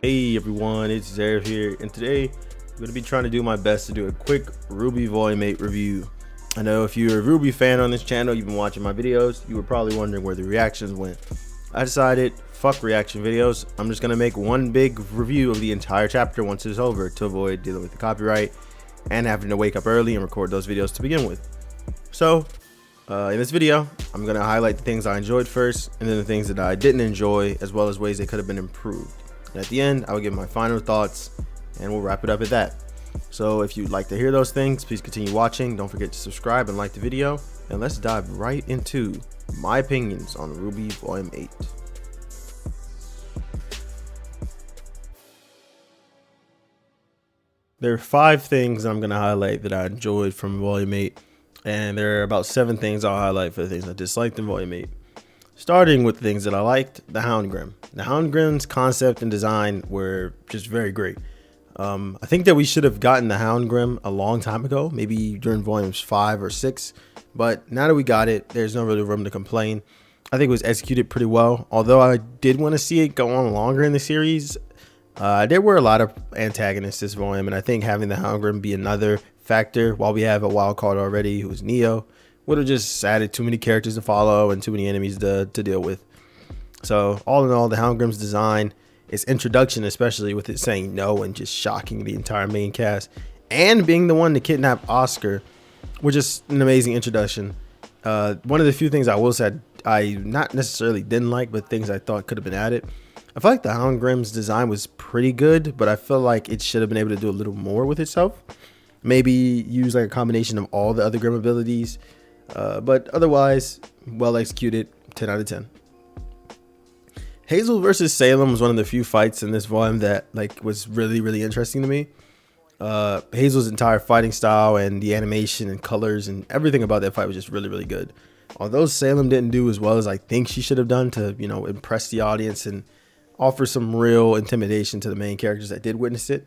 Hey everyone, it's Zeref here, and today I'm going to be trying to do my best to do a quick RWBY Volume 8 review. I know if you're a RWBY fan on this channel, you've been watching my videos, you were probably wondering where the reactions went. I decided, fuck reaction videos, I'm just going to make one big review of the entire chapter once it's over to avoid dealing with the copyright and having to wake up early and record those videos to begin with. So, in this video, I'm going to highlight the things I enjoyed first, and then the things that I didn't enjoy, as well as ways they could have been improved. And at the end, I will give my final thoughts, and we'll wrap it up at that. So if you'd like to hear those things, please continue watching. Don't forget to subscribe and like the video, and let's dive right into my opinions on RWBY Volume 8. There are 5 things I'm going to highlight that I enjoyed from Volume 8, and there are about 7 things I'll highlight for the things I disliked in Volume 8. Starting with the things that I liked, the Houndgrim. The Houndgrim's concept and design were just very great. I think that we should have gotten the Houndgrim a long time ago, maybe during volumes 5 or 6. But now that we got it, there's no really room to complain. I think it was executed pretty well. Although I did want to see it go on longer in the series. There were a lot of antagonists this volume, and I think having the Houndgrim be another factor while we have a wild card already who's Neo would have just added too many characters to follow and too many enemies to deal with. So all in all, the Houndgrim's design, its introduction, especially with it saying no and just shocking the entire main cast, and being the one to kidnap Oscar, were just an amazing introduction. One of the few things I will say I not necessarily didn't like, but things I thought could have been added. I feel like the Houndgrim's design was pretty good, but I feel like it should have been able to do a little more with itself. Maybe use like a combination of all the other Grim abilities. But otherwise, well executed, 10 out of 10. Hazel versus Salem was one of the few fights in this volume that was really interesting to me. Hazel's entire fighting style and the animation and colors and everything about that fight was just really good. Although Salem didn't do as well as I think she should have done to, impress the audience and offer some real intimidation to the main characters that did witness it.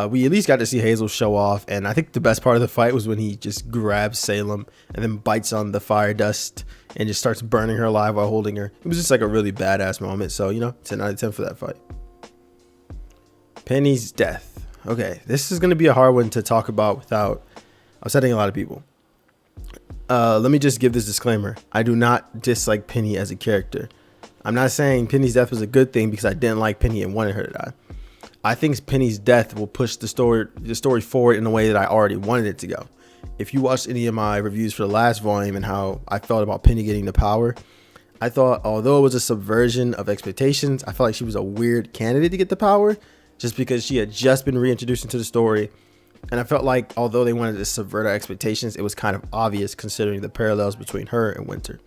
We at least got to see Hazel show off, and I think the best part of the fight was when he just grabs Salem and then bites on the fire dust and just starts burning her alive while holding her. It was just like a really badass moment, so 10 out of 10 for that fight. Penny's death. Okay, this is going to be a hard one to talk about without upsetting a lot of people. Let me just give this disclaimer. I do not dislike Penny as a character. I'm not saying Penny's death was a good thing because I didn't like Penny and wanted her to die. I think Penny's death will push the story forward in a way that I already wanted it to go. If you watched any of my reviews for the last volume and how I felt about Penny getting the power, I thought although it was a subversion of expectations, I felt like she was a weird candidate to get the power just because she had just been reintroduced into the story. And I felt like although they wanted to subvert our expectations, it was kind of obvious considering the parallels between her and Winter.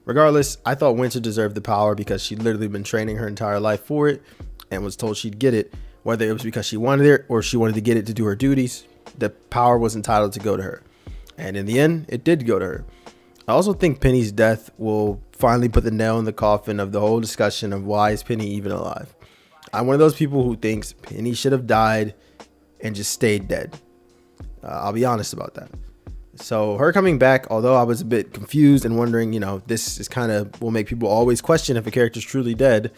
Regardless, I thought Winter deserved the power because she'd literally been training her entire life for it and was told she'd get it, whether it was because she wanted it or she wanted to get it to do her duties. The power was entitled to go to her, and in the end it did go to her. I also think Penny's death will finally put the nail in the coffin of the whole discussion of why is Penny even alive. I'm one of those people who thinks Penny should have died and just stayed dead. I'll be honest about that. So her coming back, although I was a bit confused and wondering, this is kind of will make people always question if a character's truly dead.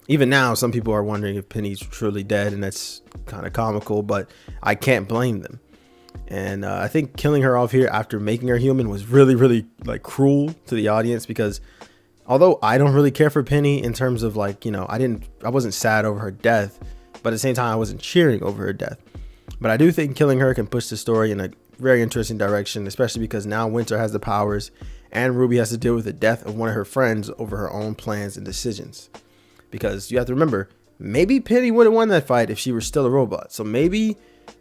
Even now, some people are wondering if Penny's truly dead, and that's kind of comical, but I can't blame them. And I think killing her off here after making her human was really cruel to the audience, because although I don't really care for Penny in terms of I wasn't sad over her death, but at the same time I wasn't cheering over her death. But I do think killing her can push the story in a very interesting direction, especially because now Winter has the powers and RWBY has to deal with the death of one of her friends over her own plans and decisions. Because you have to remember, maybe Penny would have won that fight if she were still a robot. So maybe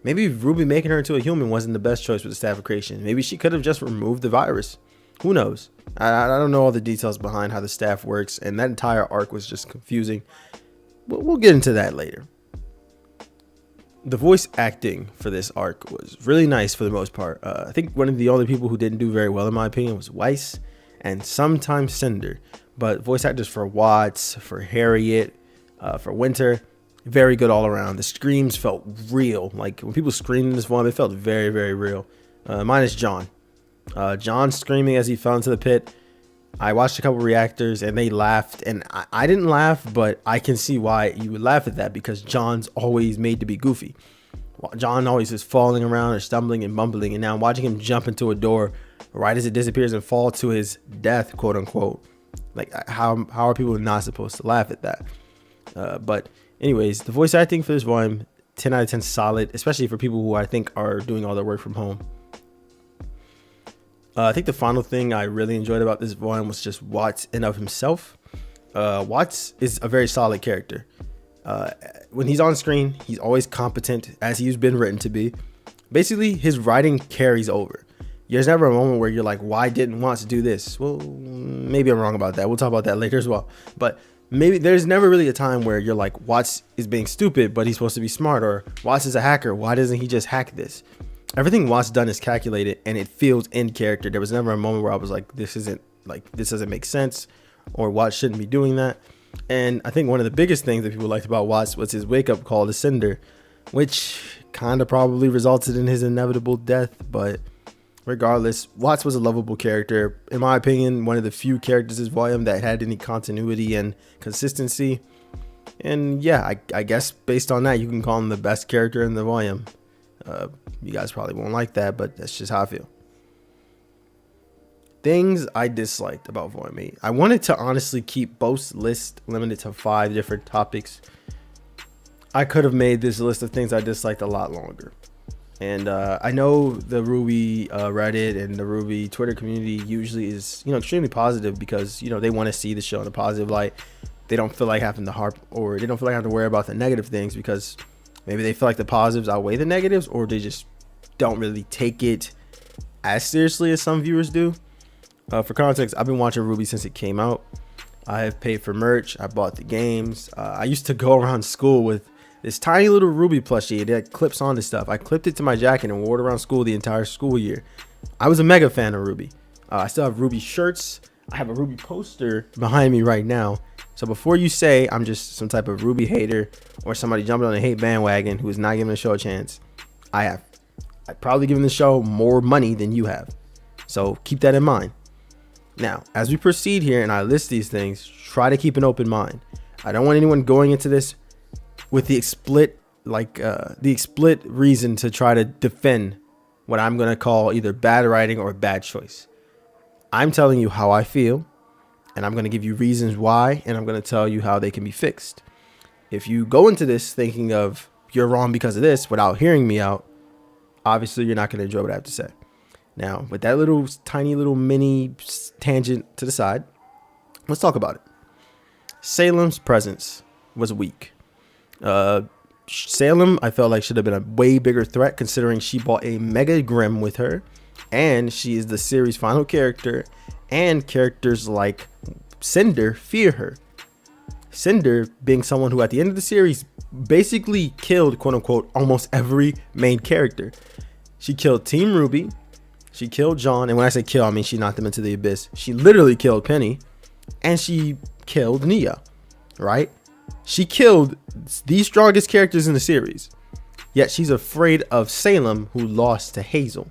RWBY making her into a human wasn't the best choice with the Staff of Creation. Maybe she could have just removed the virus. Who knows? I don't know all the details behind how the staff works, and that entire arc was just confusing. We'll get into that later. The voice acting for this arc was really nice for the most part. I think one of the only people who didn't do very well, in my opinion, was Weiss and sometimes Cinder. But voice actors for Watts, for Harriet, for Winter, very good all around. The screams felt real. Like when people screamed in this volume, it felt very real. Minus John. John screaming as he fell into the pit. I watched a couple reactors and they laughed, and I didn't laugh, but I can see why you would laugh at that, because John's always made to be goofy. John always is falling around or stumbling and bumbling, and now watching him jump into a door right as it disappears and fall to his death, quote unquote. Like, how are people not supposed to laugh at that? But anyways, the voice acting for this volume, 10 out of 10 solid, especially for people who I think are doing all their work from home. I think the final thing I really enjoyed about this volume was just Watts in of himself. Watts is a very solid character. When he's on screen, he's always competent, as he's been written to be. Basically, his writing carries over. There's never a moment where you're like, why didn't Watts do this? Well, maybe I'm wrong about that. We'll talk about that later as well. But maybe there's never really a time where you're like, Watts is being stupid, but he's supposed to be smart, or Watts is a hacker. Why doesn't he just hack this? Everything Watts done is calculated, and it feels in character. There was never a moment where I was like, this doesn't make sense, or Watts shouldn't be doing that. And I think one of the biggest things that people liked about Watts was his wake up call to Cinder, which kind of probably resulted in his inevitable death. But regardless, Watts was a lovable character. In my opinion, one of the few characters in this volume that had any continuity and consistency. And yeah, I guess based on that, you can call him the best character in the volume. You guys probably won't like that, but that's just how I feel. Things I disliked about Volume 8. I wanted to honestly keep both lists limited to 5 different topics. I could have made this list of things I disliked a lot longer. And I know the RWBY Reddit and the RWBY Twitter community usually is, extremely positive, because, they want to see the show in a positive light. They don't feel like having to harp, or they don't feel like having to worry about the negative things, because maybe they feel like the positives outweigh the negatives, or they just don't really take it as seriously as some viewers do. For context, I've been watching RWBY since it came out. I have paid for merch. I bought the games. I used to go around school with this tiny little RWBY plushie that clips onto stuff. I clipped it to my jacket and wore it around school the entire school year. I was a mega fan of RWBY. I still have RWBY shirts. I have a RWBY poster behind me right now. So before you say I'm just some type of RWBY hater or somebody jumping on a hate bandwagon who is not giving the show a chance, I've probably given the show more money than you have. So keep that in mind. Now, as we proceed here and I list these things, try to keep an open mind. I don't want anyone going into this with the explicit reason to try to defend what I'm going to call either bad writing or bad choice. I'm telling you how I feel, and I'm going to give you reasons why, and I'm going to tell you how they can be fixed. If you go into this thinking of you're wrong because of this without hearing me out, obviously you're not going to enjoy what I have to say. Now, with that little tiny little mini tangent to the side, let's talk about it. Salem's presence was weak. Salem, I felt like, should have been a way bigger threat, considering she brought a Mega Grim with her, and she is the series' final character, and characters like Cinder fear her. Cinder being someone who at the end of the series basically killed, quote unquote, almost every main character. She killed Team RWBY. She killed John, and when I say kill, I mean she knocked them into the abyss. She literally killed Penny, and she killed Nia, right? She killed the strongest characters in the series, yet she's afraid of Salem, who lost to Hazel.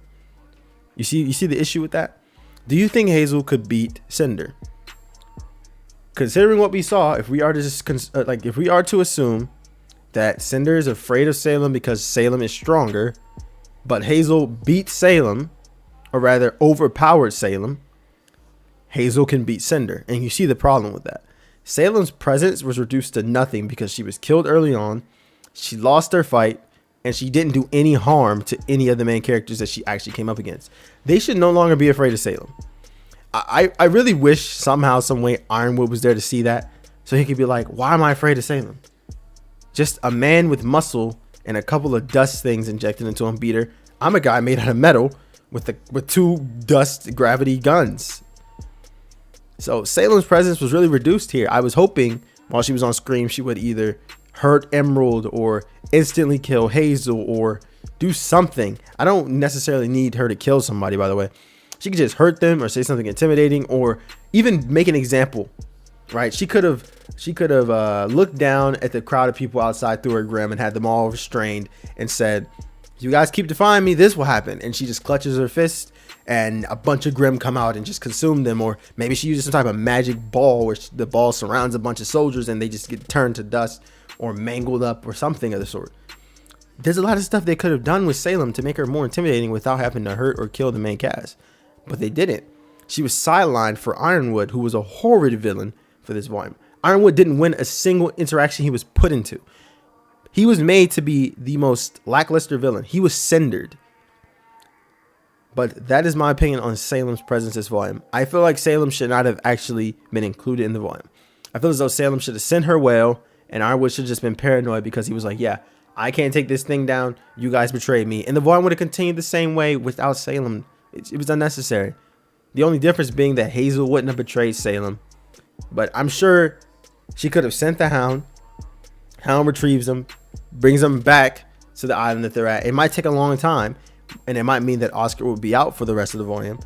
You see the issue with that? Do you think Hazel could beat Cinder? Considering what we saw, if we are to assume that Cinder is afraid of Salem because Salem is stronger, but Hazel beat Salem, or rather overpowered Salem, Hazel can beat Cinder. And you see the problem with that. Salem's presence was reduced to nothing because she was killed early on, she lost her fight, and she didn't do any harm to any of the main characters that she actually came up against. They should no longer be afraid of Salem. I really wish somehow, some way, Ironwood was there to see that, so he could be like, why am I afraid of Salem? Just a man with muscle and a couple of dust things injected into him beat her. I'm a guy made out of metal with 2 dust gravity guns. So Salem's presence was really reduced here. I was hoping while she was on screen, she would either hurt Emerald or instantly kill Hazel or do something. I don't necessarily need her to kill somebody, by the way. She could just hurt them or say something intimidating or even make an example, right? She could have looked down at the crowd of people outside through her grim and had them all restrained and said, you guys keep defying me, this will happen. And she just clutches her fist and a bunch of Grimm come out and just consume them. Or maybe she uses some type of magic ball where the ball surrounds a bunch of soldiers and they just get turned to dust or mangled up or something of the sort. There's a lot of stuff they could have done with Salem to make her more intimidating without having to hurt or kill the main cast. But they didn't. She was sidelined for Ironwood, who was a horrid villain for this volume. Ironwood didn't win a single interaction he was put into. He was made to be the most lackluster villain. He was cindered. But that is my opinion on Salem's presence this volume. I feel like Salem should not have actually been included in the volume. I feel as though Salem should have sent her whale, and Ironwood should have just been paranoid because he was like, yeah, I can't take this thing down. You guys betrayed me. And the volume would have continued the same way without Salem. It was unnecessary. The only difference being that Hazel wouldn't have betrayed Salem. But I'm sure she could have sent the Hound. Hound retrieves them, brings them back to the island that they're at. It might take a long time, and it might mean that Oscar will be out for the rest of the volume.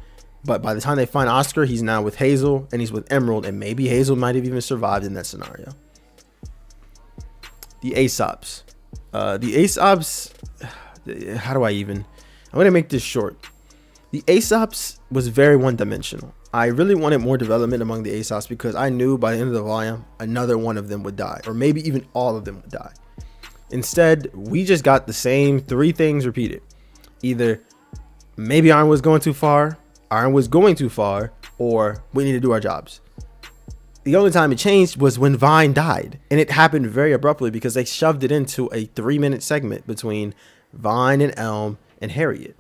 But by the time they find Oscar, he's now with Hazel, and he's with Emerald, and maybe Hazel might have even survived in that scenario. The Aesops. How do I even... I'm going to make this short. The Aesops was very one-dimensional. I really wanted more development among the Aesops because I knew by the end of the volume, another one of them would die, or maybe even all of them would die. Instead, we just got the same three things repeated. Either maybe Iron was going too far, Iron was going too far, or we need to do our jobs. The only time it changed was when Vine died, and it happened very abruptly because they shoved it into a 3-minute segment between Vine and Elm and Harriet.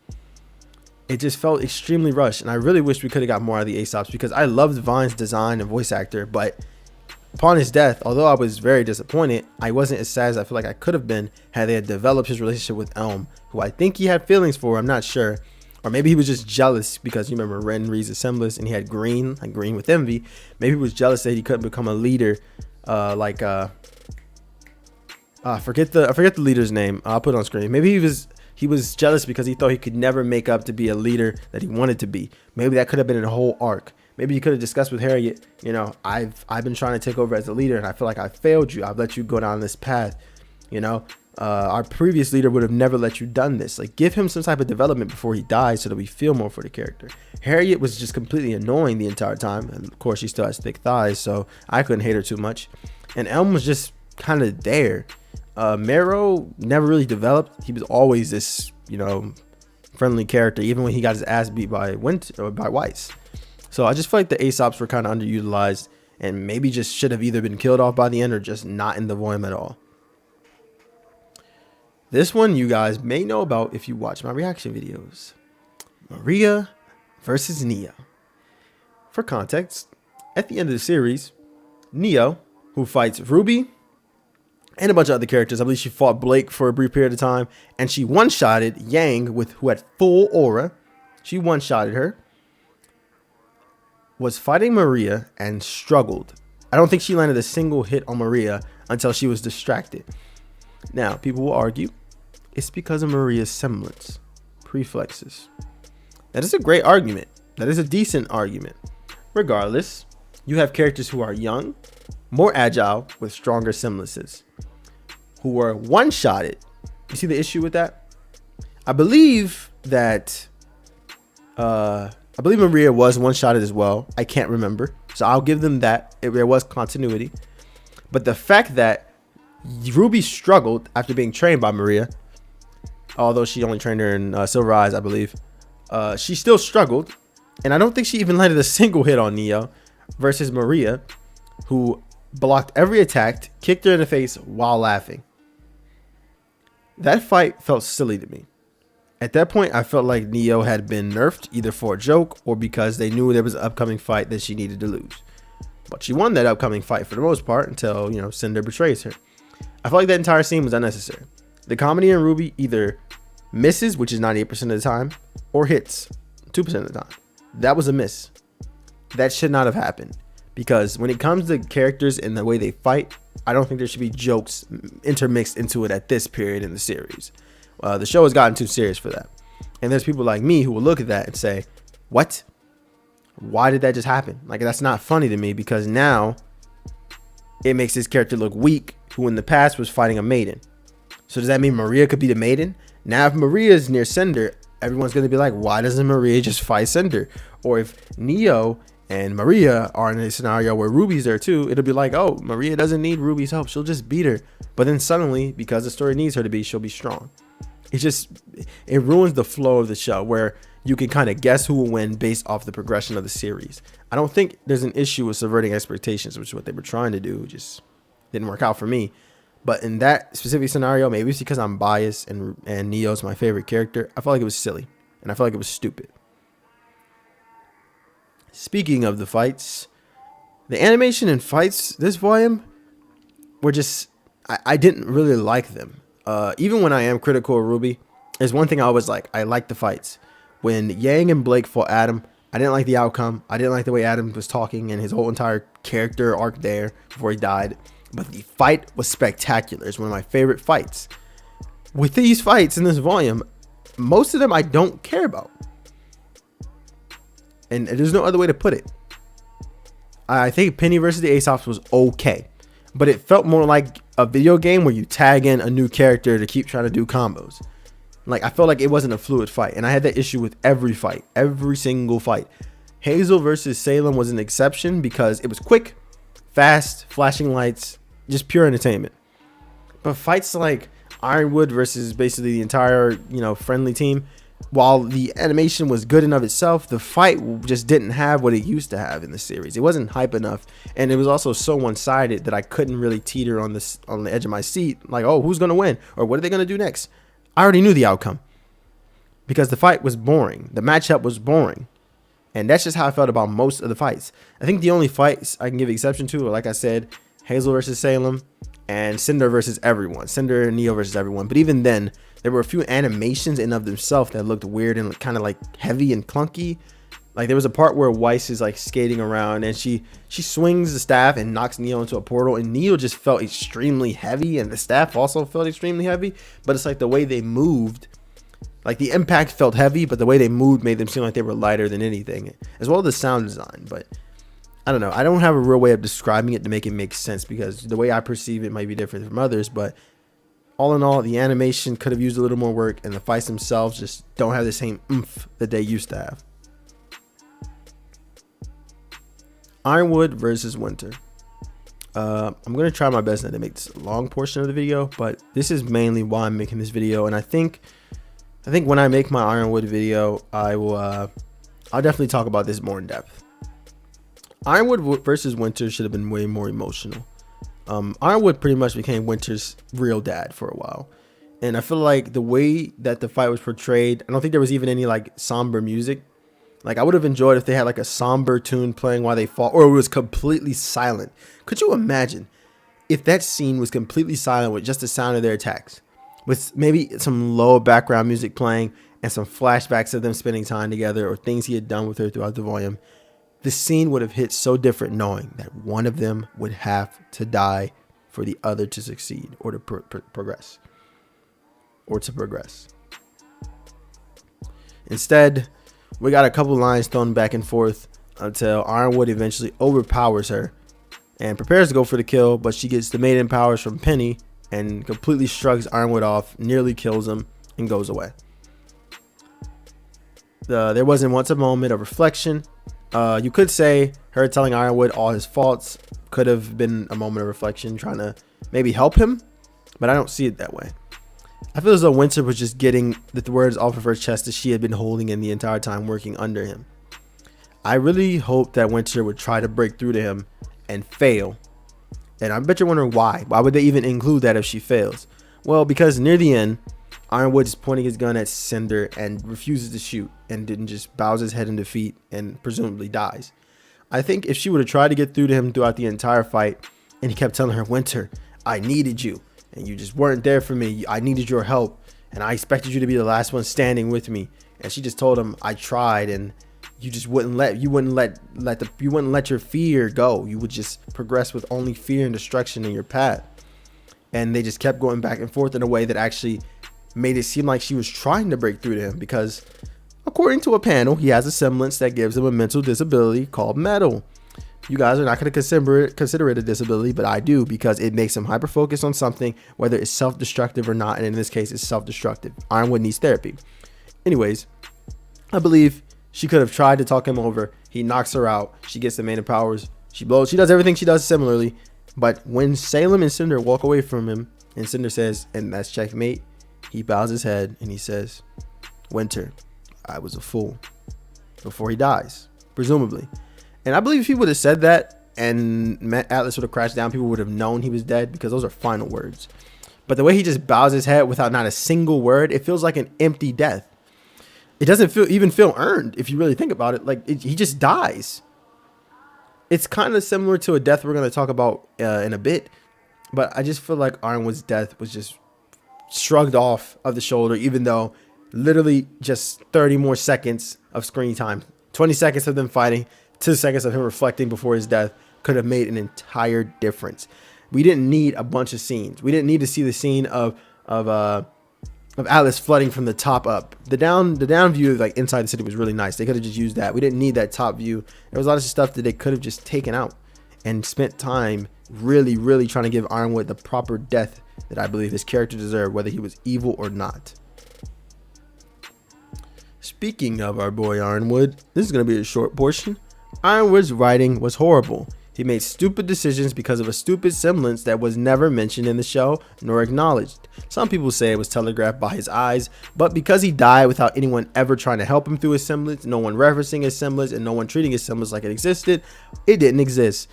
It just felt extremely rushed, and I really wish we could have got more out of the Aesops because I loved Vine's design and voice actor, but upon his death, although I was very disappointed, I wasn't as sad as I feel like I could have been had they had developed his relationship with Elm, who I think he had feelings for, I'm not sure. Or maybe he was just jealous because you remember Ren reads Assemblers and he had green, like green with envy. Maybe he was jealous that he couldn't become a leader, I forget the leader's name. I'll put it on screen. Maybe he was jealous because he thought he could never make up to be a leader that he wanted to be. Maybe that could have been in a whole arc. Maybe you could have discussed with Harriet, you know, I've been trying to take over as a leader and I feel like I failed you. I've let you go down this path, you know. Our previous leader would have never let you done this. Like, give him some type of development before he dies so that we feel more for the character. Harriet was just completely annoying the entire time. And of course, she still has thick thighs, so I couldn't hate her too much. And Elm was just kind of there. Marrow never really developed. He was always this, you know, friendly character, even when he got his ass beat by Weiss. So I just feel like the Aesops were kind of underutilized and maybe just should have either been killed off by the end or just not in the volume at all. This one you guys may know about if you watch my reaction videos. Maria versus Neo. For context, at the end of the series, Neo, who fights RWBY and a bunch of other characters, I believe she fought Blake for a brief period of time, and she one-shotted Yang, who had full aura. She one-shotted her. Was fighting Maria and struggled. I don't think she landed a single hit on Maria until she was distracted. Now, people will argue it's because of Maria's semblance, preflexes. That is a great argument. That is a decent argument. Regardless, you have characters who are young, more agile, with stronger semblances, who were one-shotted. You see the issue with that? I believe that Maria was one-shotted as well. I can't remember, so I'll give them that. There was continuity, but the fact that RWBY struggled after being trained by Maria, although she only trained her in Silver Eyes, I believe. She still struggled, and I don't think she even landed a single hit on Neo versus Maria, who blocked every attack, kicked her in the face while laughing. That fight felt silly to me. At that point, I felt like Neo had been nerfed either for a joke or because they knew there was an upcoming fight that she needed to lose. But she won that upcoming fight for the most part until, you know, Cinder betrays her. I feel like that entire scene was unnecessary. The comedy in RWBY either misses, which is 98% of the time, or hits 2% of the time. That was a miss. That should not have happened. Because when it comes to characters and the way they fight, I don't think there should be jokes intermixed into it at this period in the series. The show has gotten too serious for that. And there's people like me who will look at that and say, what? Why did that just happen? Like, that's not funny to me because now it makes this character look weak, who in the past was fighting a maiden. So does that mean Maria could be the maiden? Now, if Maria's near Cinder, everyone's going to be like, why doesn't Maria just fight Cinder? Or if Neo and Maria are in a scenario where Ruby's there too, it'll be like, oh, Maria doesn't need Ruby's help. She'll just beat her. But then suddenly, because the story needs her to be, she'll be strong. It ruins the flow of the show where you can kind of guess who will win based off the progression of the series. I don't think there's an issue with subverting expectations, which is what they were trying to do. It just didn't work out for me. But in that specific scenario, maybe it's because I'm biased and Neo's my favorite character. I felt like it was silly and I felt like it was stupid. Speaking of the fights, the animation and fights this volume were just, I didn't really like them. Even when I am critical of RWBY, there's one thing I always like. I like the fights. When Yang and Blake fought Adam, I didn't like the outcome. I didn't like the way Adam was talking and his whole entire character arc there before he died. But the fight was spectacular. It's one of my favorite fights. With these fights in this volume, most of them I don't care about. And there's no other way to put it. I think Penny versus the Aesop's was okay. But it felt more like a video game where you tag in a new character to keep trying to do combos. Like, I felt like it wasn't a fluid fight. And I had that issue with every fight. Every single fight. Hazel versus Salem was an exception because it was quick, fast, flashing lights, just pure entertainment. But fights like Ironwood versus basically the entire, friendly team, while the animation was good enough itself, the fight just didn't have what it used to have in the series. It wasn't hype enough, and it was also so one-sided that I couldn't really teeter on the edge of my seat, like, oh, who's gonna win, or what are they gonna do next? I already knew the outcome because the fight was boring. The matchup was boring, and that's just how I felt about most of the fights. I think the only fights I can give exception to are, like I said, Hazel versus Salem and Cinder versus everyone. Cinder and Neo versus everyone. But even then, there were a few animations in of themselves that looked weird and kind of like heavy and clunky. Like there was a part where Weiss is like skating around and she swings the staff and knocks Neo into a portal, and Neo just felt extremely heavy and the staff also felt extremely heavy. But it's like the way they moved, like the impact felt heavy, but the way they moved made them seem like they were lighter than anything, as well as the sound design. But I don't know. I don't have a real way of describing it to make it make sense because the way I perceive it might be different from others. But all in all, the animation could have used a little more work, and the fights themselves just don't have the same oomph that they used to have. Ironwood versus Winter. I'm going to try my best not to make this a long portion of the video, but this is mainly why I'm making this video. And I think when I make my Ironwood video, I'll definitely talk about this more in depth. Ironwood versus Winter should have been way more emotional. Ironwood pretty much became Winter's real dad for a while. And I feel like the way that the fight was portrayed, I don't think there was even any like somber music. Like I would have enjoyed if they had like a somber tune playing while they fought, or it was completely silent. Could you imagine if that scene was completely silent with just the sound of their attacks, with maybe some low background music playing and some flashbacks of them spending time together or things he had done with her throughout the volume? The scene would have hit so different knowing that one of them would have to die for the other to succeed or to progress. Instead, we got a couple lines thrown back and forth until Ironwood eventually overpowers her and prepares to go for the kill, but she gets the maiden powers from Penny and completely shrugs Ironwood off, nearly kills him, and goes away. There wasn't once a moment of reflection. You could say her telling Ironwood all his faults could have been a moment of reflection, trying to maybe help him, but I don't see it that way. I feel as though Winter was just getting the words off of her chest that she had been holding in the entire time working under him. I really hope that Winter would try to break through to him and fail. And I bet you're wondering why. Why would they even include that if she fails? Well, because near the end, Ironwood is pointing his gun at Cinder and refuses to shoot and didn't just bows his head in defeat and presumably dies. I think if she would have tried to get through to him throughout the entire fight and he kept telling her, Winter, I needed you and you just weren't there for me. I needed your help and I expected you to be the last one standing with me. And she just told him, I tried, and you just wouldn't let your fear go. You would just progress with only fear and destruction in your path. And they just kept going back and forth in a way that actually made it seem like she was trying to break through to him because, according to a panel, he has a semblance that gives him a mental disability called metal. You guys are not going to consider it a disability, but I do, because it makes him hyper focused on something, whether it's self-destructive or not. And in this case, it's self-destructive. Ironwood needs therapy. Anyways, I believe she could have tried to talk him over. He knocks her out. She gets the main powers. She blows. She does everything she does similarly. But when Salem and Cinder walk away from him, and Cinder says, and that's checkmate, he bows his head and he says, Winter, I was a fool, before he dies, presumably. And I believe if he would have said that and Atlas would have crashed down, people would have known he was dead, because those are final words. But the way he just bows his head without not a single word, it feels like an empty death. It doesn't even feel earned if you really think about it. Like, he just dies. It's kind of similar to a death we're going to talk about in a bit. But I just feel like Ironwood's death was just shrugged off of the shoulder, even though literally just 30 more seconds of screen time, 20 seconds of them fighting, 2 seconds of him reflecting before his death could have made an entire difference. We didn't need a bunch of scenes. We didn't need to see the scene of Atlas flooding from the top up. The down view, like inside the city, was really nice. They could have just used that. We didn't need that top view. There was a lot of stuff that they could have just taken out and spent time really trying to give Ironwood the proper death that I believe his character deserved, whether he was evil or not. Speaking of our boy Ironwood, this is going to be a short portion. Ironwood's writing was horrible. He made stupid decisions because of a stupid semblance that was never mentioned in the show nor acknowledged. Some people say it was telegraphed by his eyes, but because he died without anyone ever trying to help him through his semblance, no one referencing his semblance, and no one treating his semblance like it existed, it didn't exist.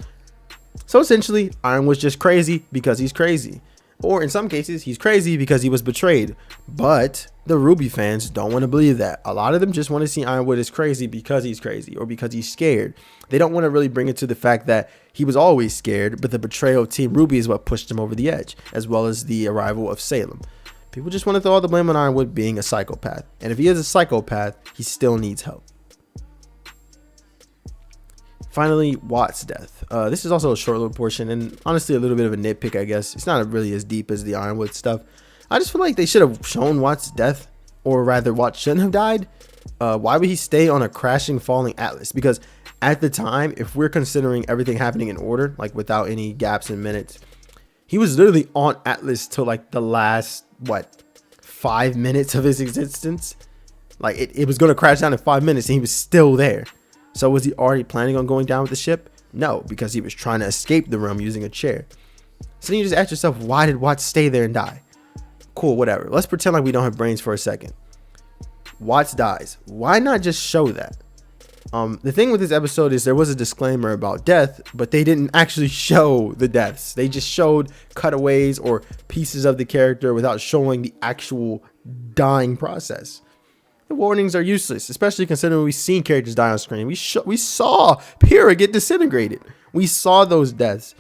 So essentially, Ironwood's just crazy because he's crazy. Or in some cases, he's crazy because he was betrayed. But the RWBY fans don't want to believe that. A lot of them just want to see Ironwood as crazy because he's crazy or because he's scared. They don't want to really bring it to the fact that he was always scared, but the betrayal of Team RWBY is what pushed him over the edge, as well as the arrival of Salem. People just want to throw all the blame on Ironwood being a psychopath. And if he is a psychopath, he still needs help. Finally, Watt's death. This is also a short little portion, and honestly a little bit of a nitpick, I guess. It's not really as deep as the Ironwood stuff. I just feel like they should have shown Watt's death, or rather Watt shouldn't have died. Why would he stay on a crashing, falling Atlas? Because at the time, if we're considering everything happening in order, like without any gaps in minutes, he was literally on Atlas till like the last, 5 minutes of his existence. Like it was going to crash down in 5 minutes and he was still there. So was he already planning on going down with the ship? No, because he was trying to escape the room using a chair. So then you just ask yourself, why did Watts stay there and die? Cool, whatever. Let's pretend like we don't have brains for a second. Watts dies. Why not just show that? The thing with this episode is there was a disclaimer about death, but they didn't actually show the deaths. They just showed cutaways or pieces of the character without showing the actual dying process. The warnings are useless, especially considering we've seen characters die on screen. We saw Pyrrha get disintegrated. We saw those deaths.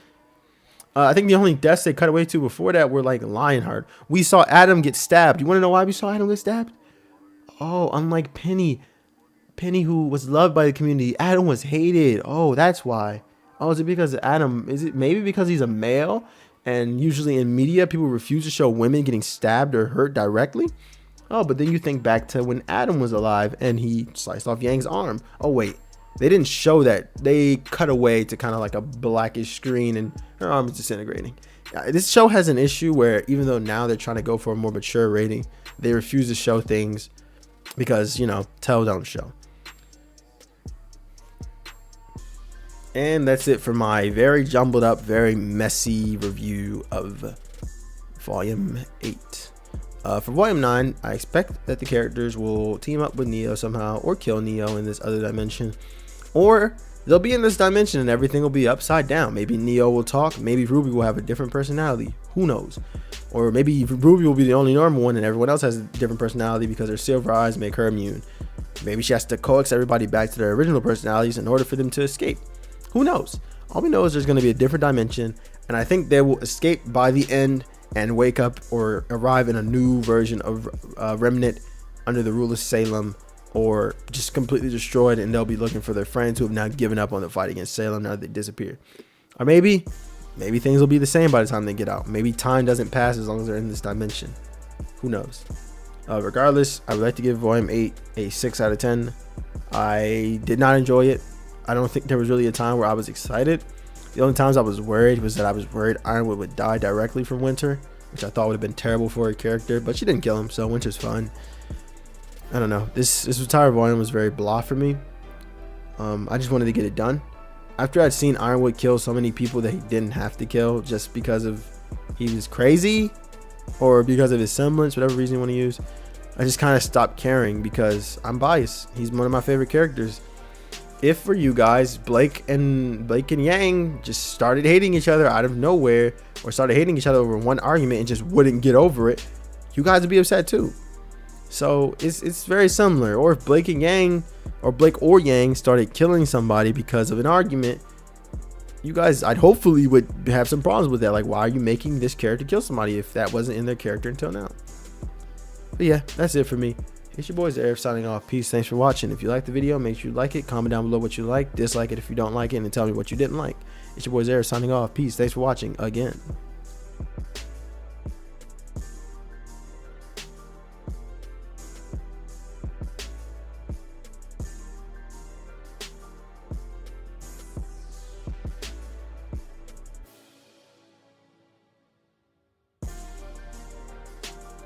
I think the only deaths they cut away to before that were like Lionheart. We saw Adam get stabbed. You want to know why we saw Adam get stabbed? Oh, unlike Penny, who was loved by the community, Adam was hated. Oh, that's why. Oh, is it because Adam? Is it maybe because he's a male? And usually in media, people refuse to show women getting stabbed or hurt directly. Oh, but then you think back to when Adam was alive and he sliced off Yang's arm. Oh, wait. They didn't show that. They cut away to kind of like a blackish screen and her arm is disintegrating. This show has an issue where even though now they're trying to go for a more mature rating, they refuse to show things because, tell don't show. And that's it for my very jumbled up, very messy review of Volume 8. For Volume 9, I expect that the characters will team up with Neo somehow or kill Neo in this other dimension. Or they'll be in this dimension and everything will be upside down. Maybe Neo will talk. Maybe RWBY will have a different personality. Who knows? Or maybe RWBY will be the only normal one and everyone else has a different personality because her silver eyes make her immune. Maybe she has to coax everybody back to their original personalities in order for them to escape. Who knows? All we know is there's going to be a different dimension, and I think they will escape by the end and wake up or arrive in a new version of Remnant under the rule of Salem, or just completely destroyed, and they'll be looking for their friends who have now given up on the fight against Salem now that they disappear. Or maybe things will be the same by the time they get out. Maybe time doesn't pass as long as they're in this dimension. Who knows? Regardless, I would like to give Volume 8 a 6 out of 10. I did not enjoy it. I don't think there was really a time where I was excited. The only times I was worried was that I was worried Ironwood would die directly from Winter, which I thought would have been terrible for her character, but she didn't kill him, so Winter's fine. I don't know. This entire volume was very blah for me. I just wanted to get it done. After I'd seen Ironwood kill so many people that he didn't have to kill just because of he was crazy or because of his semblance, whatever reason you want to use, I just kind of stopped caring because I'm biased. He's one of my favorite characters. If for you guys, Blake and Yang just started hating each other out of nowhere, or started hating each other over one argument and just wouldn't get over it, you guys would be upset too. So it's very similar. Or if Blake and Yang, or Blake or Yang, started killing somebody because of an argument, you guys, I'd hopefully would have some problems with that. Like, why are you making this character kill somebody if that wasn't in their character until now? But yeah, that's it for me. It's your boy Zeref signing off. Peace. Thanks for watching. If you like the video, make sure you like it. Comment down below what you like. Dislike it if you don't like it, and tell me what you didn't like. It's your boy Zeref signing off. Peace. Thanks for watching again.